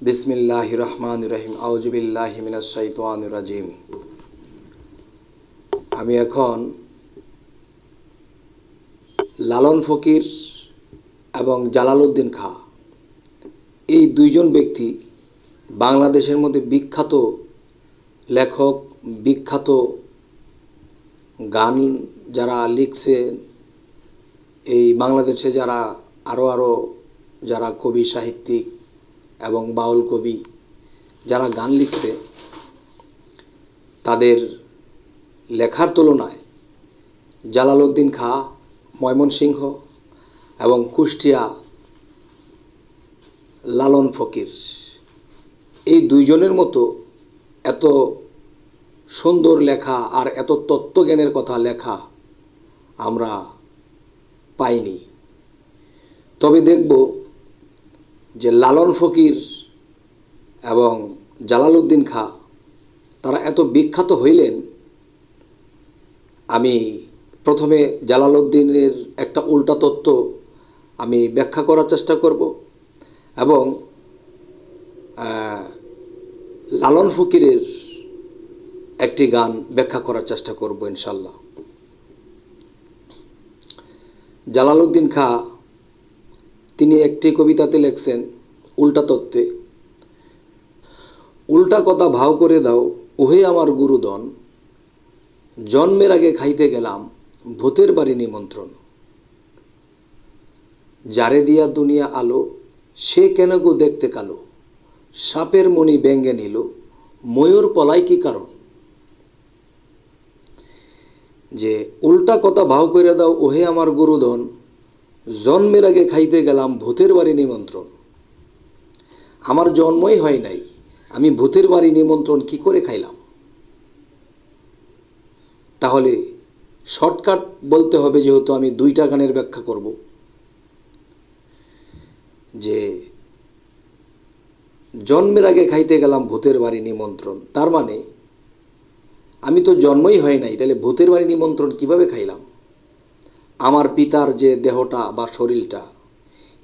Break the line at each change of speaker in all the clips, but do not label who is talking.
বিসমিল্লাহির রহমানির রহিম। আউযু বিল্লাহি মিনাশ শাইতানির রাজিম। আমি এখন লালন ফকির এবং জালালউদ্দিন খাঁ এই দুইজন ব্যক্তি বাংলাদেশের মধ্যে বিখ্যাত লেখক, বিখ্যাত গান যারা লিখছেন, এই বাংলাদেশে যারা আরও যারা কবি, সাহিত্যিক এবং বাউল কবি যারা গান লিখছে, তাদের লেখার তুলনায় জালালউদ্দিন খাঁ ময়মনসিংহ এবং কুষ্টিয়া লালন ফকির এই দুইজনের মতো এত সুন্দর লেখা আর এত তত্ত্বজ্ঞানের কথা লেখা আমরা পাইনি। তবে দেখব যে লালন ফকির এবং জালালউদ্দিন খাঁ তারা এত বিখ্যাত হইলেন। আমি প্রথমে জালালউদ্দিনের একটা উল্টা তত্ত্ব আমি ব্যাখ্যা করার চেষ্টা করব এবং লালন ফকিরের একটি গান ব্যাখ্যা করার চেষ্টা করব ইনশাল্লাহ। জালালউদ্দিন খাঁ তিনি একটি কবিতাতে লিখছেন উল্টা তত্ত্বে, উল্টা কথা ভাও করে দাও ওহে আমার গুরুদন, জন্মের আগে খাইতে গেলাম ভূতের বাড়ি নিমন্ত্রণ। যারে দিয়া দুনিয়া আলো সে কেন গো দেখতে কালো, সাপের মণি ব্যঙ্গে নিল ময়ূর পলাই কি কারণ। যে উল্টা কথা ভাও করে দাও ওহে আমার গুরুদন, জন্মের আগে খাইতে গেলাম ভূতের বাড়ি নিমন্ত্রণ। আমার জন্মই হয় নাই, আমি ভূতের বাড়ি নিমন্ত্রণ কি করে খাইলাম? তাহলে শর্টকাট বলতে হবে, যেহেতু আমি দুইটা গানের ব্যাখ্যা করব, যে জন্মের আগে খাইতে গেলাম ভূতের বাড়ি নিমন্ত্রণ, তার মানে আমি তো জন্মই হয় নাই, তাহলে ভূতের বাড়ি নিমন্ত্রণ কিভাবে খাইলাম? আমার পিতার যে দেহটা বা শরীরটা,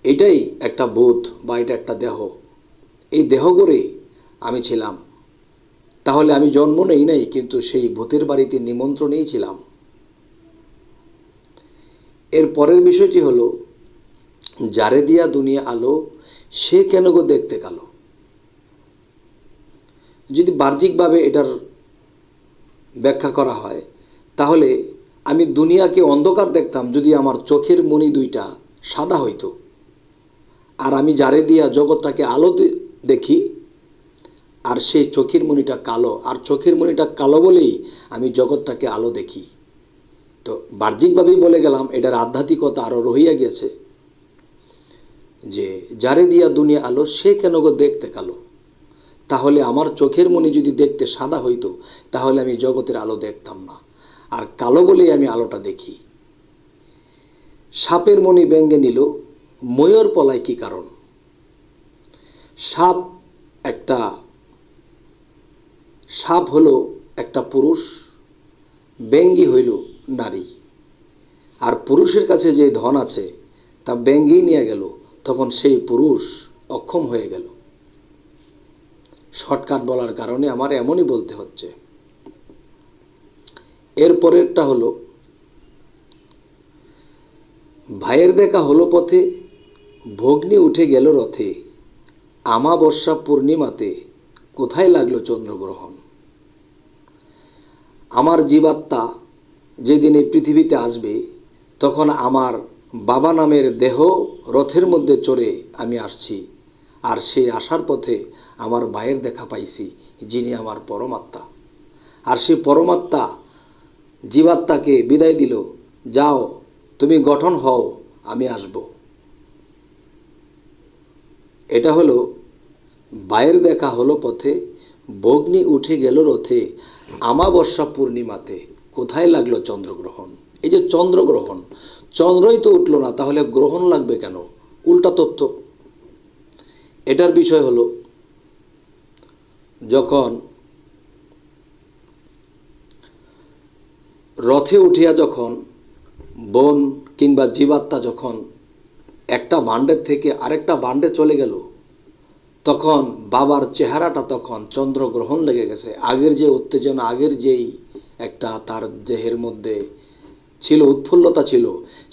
এটাই একটা ভূত বা এটা একটা দেহ, এই দেহ করে আমি ছিলাম। তাহলে আমি জন্ম নেই নাই, কিন্তু সেই ভূতের বাড়িতে নিমন্ত্রণেই ছিলাম। এর পরের বিষয়টি হলো, যারে দিয়া দুনিয়া আলো সে কেন গো দেখতে কালো। যদি বাহ্যিকভাবে এটার ব্যাখ্যা করা হয়, তাহলে আমি দুনিয়াকে অন্ধকার দেখতাম যদি আমার চোখের মণি দুইটা সাদা হইতো, আর আমি যারে দিয়া জগৎটাকে আলো দেখি, আর সেই চোখের মণিটা কালো, আর চোখের মণিটা কালো বলেই আমি জগৎটাকে আলো দেখি। তো বাহ্যিকভাবেই বলে গেলাম, এটার আধ্যাত্মিকতা আরও রহিয়া গেছে, যে যারে দিয়া দুনিয়া আলো সে কেন গো দেখতে কালো। তাহলে আমার চোখের মণি যদি দেখতে সাদা হইতো, তাহলে আমি জগতের আলো দেখতাম না, আর কালো বলেই আমি আলোটা দেখি। সাপের মণি ব্যঙ্গে নিল ময়ূর পলায় কি কারণ। সাপ হলো একটা পুরুষ, ব্যঙ্গী হইল নারী। আর পুরুষের কাছে যে ধন আছে তা ব্যঙ্গী নিয়ে গেল, তখন সেই পুরুষ অক্ষম হয়ে গেল। শর্টকাট বলার কারণে আমার এমনই বলতে হচ্ছে। এর পরেরটা হলো, ভাইয়ের দেখা হলো পথে ভগ্নী উঠে গেল রথে, আমাবস্যা পূর্ণিমাতে কোথায় লাগলো চন্দ্রগ্রহণ। আমার জীবাত্মা যেদিন এই পৃথিবীতে আসবে, তখন আমার বাবা নামের দেহ রথের মধ্যে চড়ে আমি আসছি, আর সেই আসার পথে আমার ভাইয়ের দেখা পাইছি, যিনি আমার পরমাত্মা। আর সেই পরমাত্মা জীবাত্মাকে বিদায় দিল, যাও তুমি গঠন হও, আমি আসব। এটা হলো ভাইয়ের দেখা হলো পথে ভগ্নী উঠে গেল রথে, আমাবস্যা পূর্ণিমাতে কোথায় লাগলো চন্দ্রগ্রহণ। এই যে চন্দ্রগ্রহণ, চন্দ্রই তো উঠলো না, তাহলে গ্রহণ লাগবে কেন? উল্টা তত্ত্ব। এটার বিষয় হলো, যখন রথে উঠিয়া যখন বোন কিংবা জীবাত্মা যখন একটা ভাণ্ডের থেকে আরেকটা ভাণ্ডে চলে গেল, তখন বাবার চেহারাটা তখন চন্দ্রগ্রহণ লেগে গেছে। আগের যে উত্তেজনা, আগের যেই একটা তার দেহের মধ্যে ছিল, উৎফুল্লতা ছিল,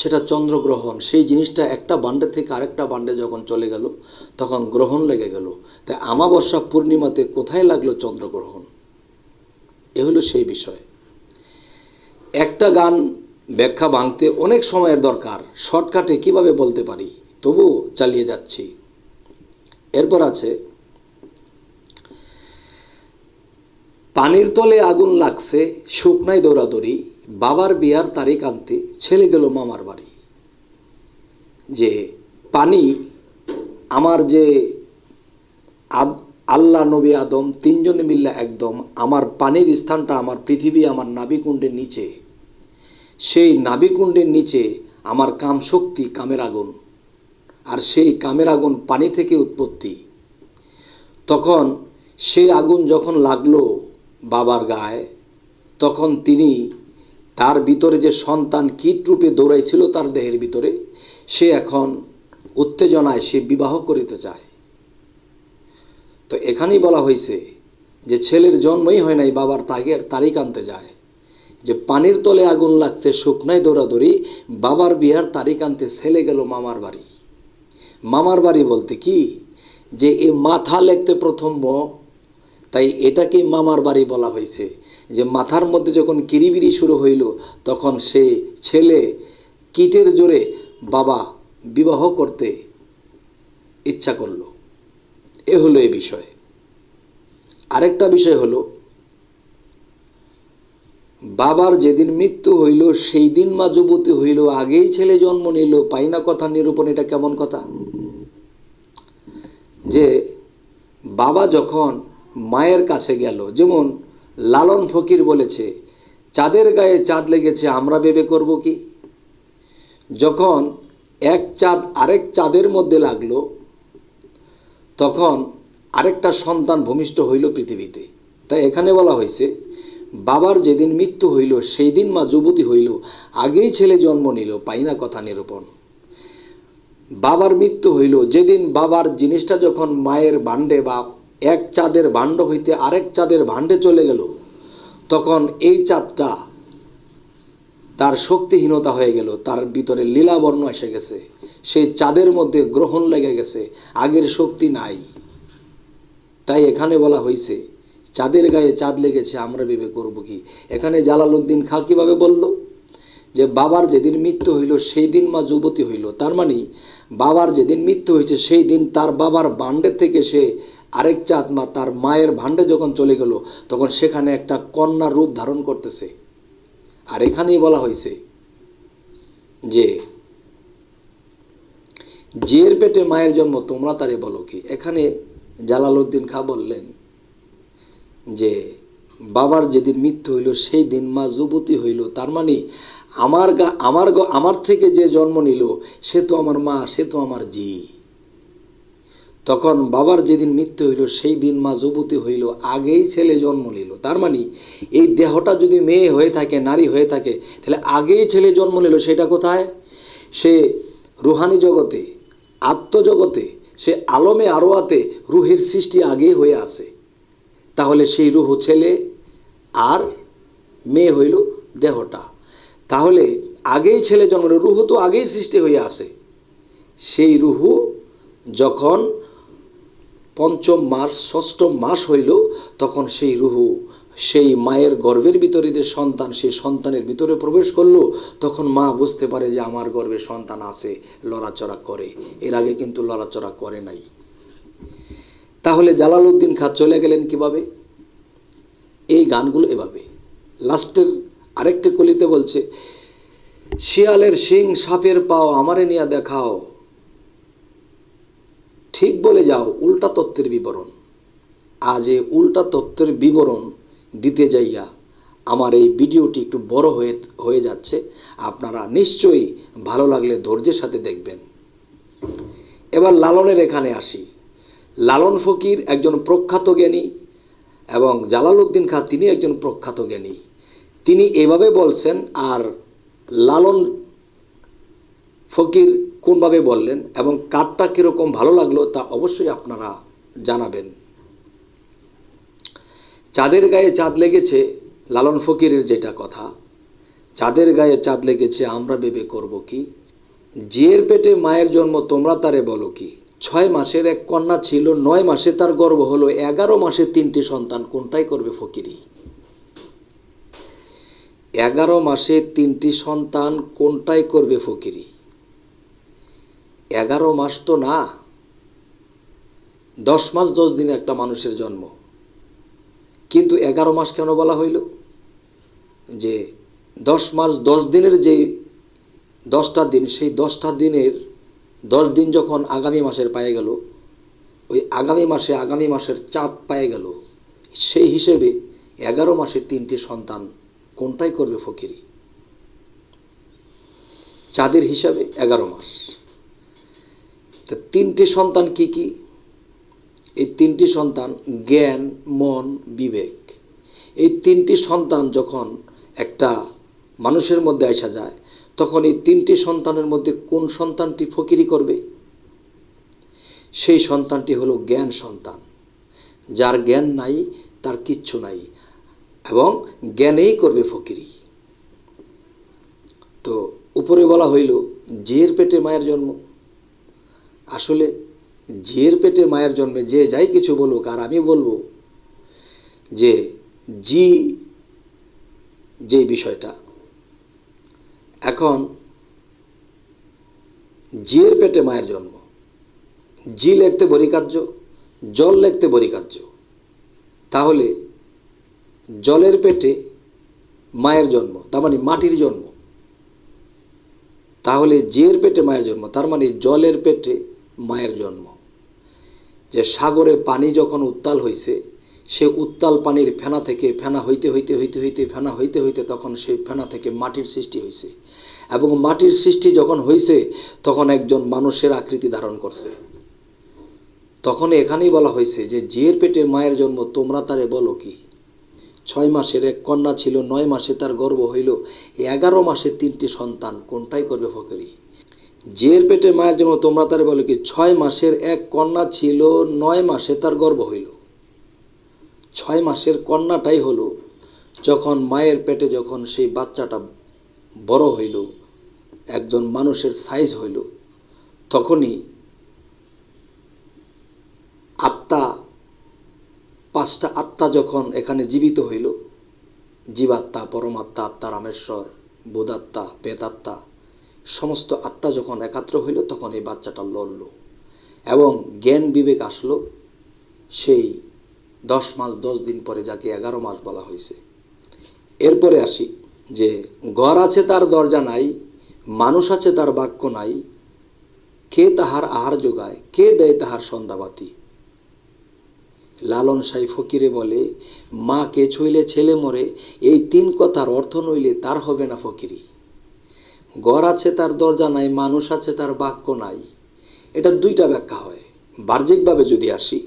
সেটা চন্দ্রগ্রহণ, সেই জিনিসটা একটা বান্ডে থেকে আরেকটা বান্ডে যখন চলে গেল তখন গ্রহণ লেগে গেল। তাই আমাবস্যা পূর্ণিমাতে কোথায় লাগলো চন্দ্রগ্রহণ? এ হলো সেই বিষয়। একটা গান ব্যাখ্যা ভাঙতে অনেক সময়ের দরকার, শর্টকাটে কিভাবে বলতে পারি, তবু চালিয়ে যাচ্ছি। এরপর আছে, পানির তলে আগুন লাগছে, শুকনাই দৌড়াদৌড়ি, বাবার বিয়ার তারিখ আনতে ছেলে গেল মামার বাড়ি। যে পানি, আমার যে আল্লাহ, নবী, আদম তিনজনে মিললে একদম আমার পানির স্থানটা আমার পৃথিবী, আমার নাভিকুণ্ডের নিচে। সেই নাভিকুণ্ডের নিচে আমার কাম শক্তি, কামের আগুন, আর সেই কামের আগুন পানি থেকে উৎপত্তি। তখন সেই আগুন যখন লাগলো বাবার গায়ে, তখন তিনি তার ভিতরে যে সন্তান কীট রূপে দৌড়াইছিল তার দেহের ভিতরে, সে এখন উত্তেজনায় সে বিবাহ করিতে চায়। তো এখানেই বলা হয়েছে যে ছেলের জন্মই হয় নাই, বাবার তারিখ আনতে যায়। যে পানির তলে আগুন লাগছে, শুকনায় দৌড়াদৌড়ি, বাবার বিয়ার তারিখ আনতে ছেলে গেল মামার বাড়ি। মামার বাড়ি বলতে কি, যে এ মাথা লেখতে প্রথম ম, তাই এটাকে মামার বাড়ি বলা হয়েছে। যে মাথার মধ্যে যখন কিরিবিরি শুরু হইল, তখন সে ছেলে কীটের জোরে বাবা বিবাহ করতে ইচ্ছা করল। এ হলো এ বিষয়। আরেকটা বিষয় হলো, বাবার যেদিন মৃত্যু হইল সেই দিন মা যুবতী হইল, আগেই ছেলে জন্ম নিল, পাইনা কথা নিরূপণ। এটা কেমন কথা? যে বাবা যখন মায়ের কাছে গেল, যেমন লালন ফকির বলেছে, চাঁদের গায়ে চাঁদ লেগেছে আমরা ভেবে করব কি। যখন এক চাঁদ আরেক চাঁদের মধ্যে লাগলো, তখন আরেকটা সন্তান ভূমিষ্ঠ হইল পৃথিবীতে। তাই এখানে বলা হয়েছে, বাবার যেদিন মৃত্যু হইল সেই দিন মা যুবতী হইল, আগেই ছেলে জন্ম নিল, পাইনা কথা নিরূপণ। বাবার মৃত্যু হইল যেদিন, বাবার জিনিসটা যখন মায়ের ভাণ্ডে বা এক চাঁদের ভাণ্ড হইতে আরেক চাঁদের ভাণ্ডে চলে গেল, তখন এই চাঁদটা তার শক্তিহীনতা হয়ে গেল, তার ভিতরে লীলাবর্ণ এসে গেছে, সেই চাঁদের মধ্যে গ্রহণ লেগে গেছে, আগের শক্তি নাই। তাই এখানে বলা হয়েছে, চাঁদের গায়ে চাঁদ লেগেছে আমরা ভেবে করব কি। এখানে জালালউদ্দিন খাঁ কীভাবে বলল, যে বাবার যেদিন মৃত্যু হইল সেই দিন মা যুবতী হইল। তার মানে বাবার যেদিন মৃত্যু হয়েছে সেই দিন তার বাবার ভাণ্ডের থেকে সে আরেক চাঁদ মা তার মায়ের ভাণ্ডে যখন চলে গেল, তখন সেখানে একটা কন্যার রূপ ধারণ করতেছে। আর এখানেই বলা হয়েছে যে জিয়ের পেটে মায়ের জন্ম তোমরা তারে বলো কি। এখানে জালালউদ্দিন খাঁ বললেন যে বাবার যেদিন মৃত্যু হইল সেই দিন মা যুবতী হইল। তার মানে আমার থেকে যে জন্ম নিল সে তো আমার মা, সে তো আমার জি। তখন বাবার যেদিন মৃত্যু হইল সেই দিন মা যুবতী হইল, আগেই ছেলে জন্ম নিল। তার মানে এই দেহটা যদি মেয়ে হয়ে থাকে, নারী হয়ে থাকে, তাহলে আগেই ছেলে জন্ম নিল। সেটা কোথায়? সে রুহানি জগতে, আত্মজগতে, সে আলমে আরোয়াতে রুহের সৃষ্টি আগেই হয়ে আসে। তাহলে সেই রুহু ছেলে আর মেয়ে হইল দেহটা। তাহলে আগেই ছেলে জন্ম নিল, রুহু তো আগেই সৃষ্টি হয়ে আসে। সেই রুহু যখন পঞ্চম মাস, ষষ্ঠম মাস হইল, তখন সেই রুহু সেই মায়ের গর্ভের ভিতরে যে সন্তান, সেই সন্তানের ভিতরে প্রবেশ করলো। তখন মা বুঝতে পারে যে আমার গর্ভে সন্তান আছে, লড়াচড়া করে। এর আগে কিন্তু লড়াচড়া করে নাই। তাহলে জালালউদ্দিন খাঁ চলে গেলেন কিভাবে? এই গানগুলো এভাবে। লাস্টের আরেকটি কলিতে বলছে, শিয়ালের শিং সাপের পাও আমারে নিয়ে দেখাও, ঠিক বলে যাও উল্টা তত্ত্বের বিবরণ। আজ এই উল্টা তত্ত্বের বিবরণ দিতে যাইয়া আমার এই ভিডিওটি একটু বড় হয়ে যাচ্ছে। আপনারা নিশ্চয়ই ভালো লাগলে ধৈর্যের সাথে দেখবেন। এবার লালনের এখানে আসি। লালন ফকির একজন প্রখ্যাত জ্ঞানী এবং জালালউদ্দিন খাঁ তিনি একজন প্রখ্যাত জ্ঞানী। তিনি এভাবে বলছেন, আর লালন ফকির কোনভাবে বললেন এবং কারটা কীরকম ভালো লাগলো তা অবশ্যই আপনারা জানাবেন। চাঁদের গায়ে চাঁদ লেগেছে, লালন ফকিরের যেটা কথা, চাঁদের গায়ে চাঁদ লেগেছে আমরা ভেবে করব কি, জিয়ের পেটে মায়ের জন্ম তোমরা তারে বলো কি, 6 মাসের এক কন্যা ছিল, 9 মাসে তার গর্ভ হলো, 11 মাসে 3টি সন্তান, কোনটাই করবে ফকিরি? 11 মাসে 3টি সন্তান, কোনটাই করবে ফকিরি? 11 মাস তো না, 10 মাস 10 দিনে একটা মানুষের জন্ম। কিন্তু 11 মাস কেন বলা হইল? যে 10 মাস 10 দিনের যে 10টা দিন, সেই 10টা দিনের 10 দিন যখন আগামী মাসের পায়ে গেল, ওই আগামী মাসের চাঁদ পায়ে গেল, সেই হিসেবে 11 মাসে 3টি সন্তান, কোনটাই করবে ফকিরি? চাঁদের হিসাবে 11 মাস। তো 3টি সন্তান কি কি? এই 3টি সন্তান জ্ঞান, মন, বিবেক। এই 3টি সন্তান যখন একটা মানুষের মধ্যে আসা যায়, তখন এই 3টি সন্তানের মধ্যে কোন সন্তানটি ফকিরি করবে? সেই সন্তানটি হলো জ্ঞান সন্তান। যার জ্ঞান নাই তার কিচ্ছু নাই, এবং জ্ঞানেই করবে ফকিরি। তো উপরে বলা হইল জিয়ের পেটে মায়ের জন্ম। আসলে জিয়ের পেটে মায়ের জন্মে যে যাই কিছু বলুক, আর আমি বলবো যে জি যে বিষয়টা, এখন জিয়ের পেটে মায়ের জন্ম, জি লিখতে বরিকার্য, জল লিখতে বরিকার্য। তাহলে জলের পেটে মায়ের জন্ম, তার মানে মাটির জন্ম। তাহলে জিয়ের পেটে মায়ের জন্ম, তার মানে জলের পেটে মায়ের জন্ম। যে সাগরে পানি যখন উত্তাল হয়েছে, সে উত্তাল পানির ফেনা থেকে ফেনা হইতে হইতে হইতে হইতে ফেনা হইতে হইতে তখন সেই ফেনা থেকে মাটির সৃষ্টি হয়েছে, এবং মাটির সৃষ্টি যখন হয়েছে তখন একজন মানুষের আকৃতি ধারণ করছে। তখন এখানেই বলা হয়েছে যে জিয়ের পেটে মায়ের জন্ম তোমরা তারে বলো কি, 6 মাসের এক কন্যা ছিল, 9 মাসে তার গর্ভ হইল, 11 মাসে 3টি সন্তান, কোনটাই করবে ফকিরি? জিয়ের পেটে মায়ের জন্ম তোমরা তারে বলো কি, 6 মাসের এক কন্যা ছিল, 9 মাসে তার গর্ভ হইল। 6 মাসের কন্যাটাই হলো যখন মায়ের পেটে যখন সেই বাচ্চাটা বড় হইল, একজন মানুষের সাইজ হইল, তখনই আত্মা, 5টা আত্মা যখন এখানে জীবিত হইল, জীবাত্মা, পরমাত্মা, আত্মা, রামেশ্বর, বোধাত্মা, পেতাত্মা, সমস্ত আত্মা যখন একাত্র হইল, তখন এই বাচ্চাটা লড়ল এবং জ্ঞান বিবেক আসলো সেই 10 মাস 10 দিন পরে, যাকে 11 মাস বলা হয়েছে। এরপরে আসি যে ঘর আছে তার দরজা নাই, মানুষ আছে তার বাক্য নাই, কে তাহার আহার যোগায়, কে দেয় তাহার সন্ধ্যাবাতি। লালন সাই ফকিরে বলে, মা কে ছুঁইলে ছেলে মরে, এই 3 কথার অর্থ নইলে তার হবে না ফকিরি। ঘর আছে তার দরজা নাই, মানুষ আছে তার বাক্য নাই, এটা 2টা ব্যাখ্যা হয়। বাহ্যিকভাবে যদি আসি,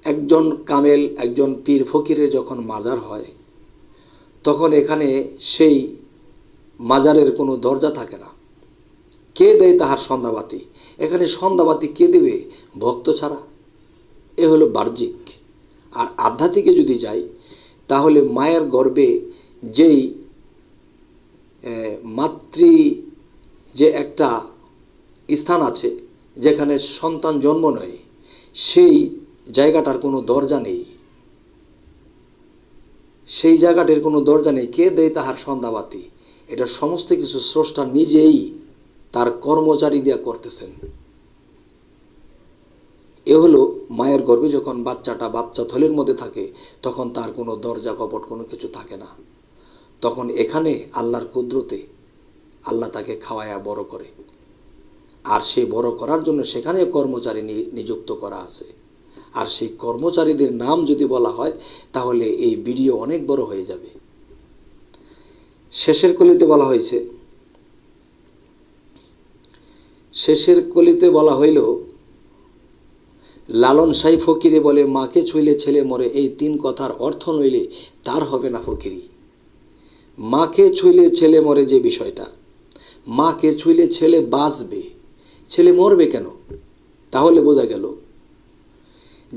একজন কামেল, একজন পীর ফকিরের যখন মাজার হয়, তখন এখানে সেই মাজারের কোনো দরজা থাকে না। কে দেয় তাহার সন্ধ্যাবাতি, এখানে সন্ধ্যাবাতি কে দেবে? ভক্ত ছাড়া। এ হলো বাহ্যিক। আর আধ্যাত্মিকে যদি যাই, তাহলে মায়ের গর্ভে যেই মাতৃ যে একটা স্থান আছে যেখানে সন্তান জন্ম নেয়, সেই জায়গাটার কোনো দরজা নেই, সেই জায়গাটির কোনো দরজা নেই। কে দেয় তাহার সন্ধ্যাবাতি, এটা সমস্ত কিছু স্রষ্টা নিজেই তার কর্মচারী দিয়া করতেছেন। এ হলো মায়ের গর্ভে যখন বাচ্চাটা বাচ্চা থলের মধ্যে থাকে, তখন তার কোনো দরজা কপট কোনো কিছু থাকে না। তখন এখানে আল্লাহর কুদরতে আল্লাহ তাকে খাওয়ায়া বড় করে, আর সেই বড় করার জন্য সেখানে কর্মচারী নিযুক্ত করা আছে। আর সেই কর্মচারীদের নাম যদি বলা হয়, তাহলে এই ভিডিও অনেক বড় হয়ে যাবে। শেষের কলিতে বলা হইল, লালন সাই ফকিরে বলে, মাকে ছুঁইলে ছেলে মরে, এই 3 কথার অর্থ নইলে তার হবে না ফকিরি। মাকে ছুঁইলে ছেলে মরে যে বিষয়টা, মাকে ছুঁইলে ছেলে বাঁচবে, ছেলে মরবে কেন? তাহলে বোঝা গেল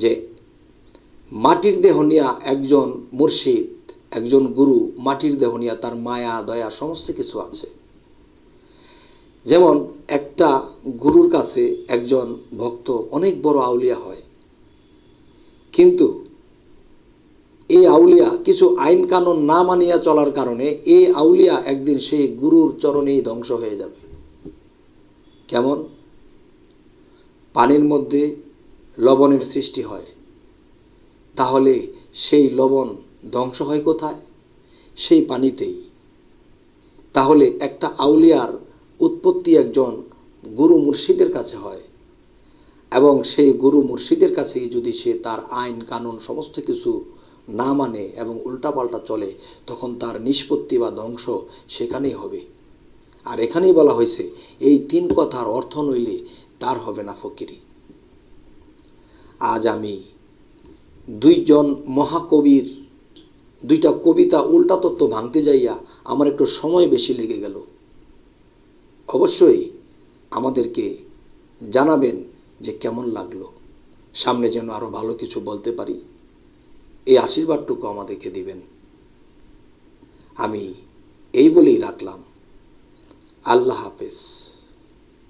যে মাটির দেহ নিয়া একজন মুর্শিদ, একজন গুরু মাটির দেহ নিয়া তার মায়া দয়া সমস্ত কিছু আছে। যেমন একটা গুরুর কাছে একজন ভক্ত অনেক বড় আউলিয়া হয়, কিন্তু এই আউলিয়া কিছু আইন কানুন না মানিয়া চলার কারণে এই আউলিয়া একদিন সেই গুরুর চরণেই ধ্বংস হয়ে যাবে। কেমন? পানির মধ্যে লবণের সৃষ্টি হয়, তাহলে সেই লবণ ধ্বংস হয় কোথায়? সেই পানিতেই। তাহলে একটা আউলিয়ার উৎপত্তি একজন গুরু মুর্শিদের কাছে হয়, এবং সেই গুরু মুর্শিদের কাছেই যদি সে তার আইন কানুন সমস্ত কিছু না মানে এবং উল্টাপাল্টা চলে, তখন তার নিষ্পত্তি বা ধ্বংস সেখানেই হবে। আর এখানেই বলা হয়েছে, এই 3 কথার অর্থ নইলে তার হবে না ফকিরি। আজ আমি 2 জন মহাকবির 2টা কবিতা উল্টা তত্ত্ব ভাঙতে যাইয়া আমার একটু সময় বেশি লেগে গেল। অবশ্যই আমাদেরকে জানাবেন যে কেমন লাগলো। সামনে যেন আরও ভালো কিছু বলতে পারি, এই আশীর্বাদটুকু আমাদেরকে দিবেন। আমি এই বলেই রাখলাম। আল্লাহ হাফেজ।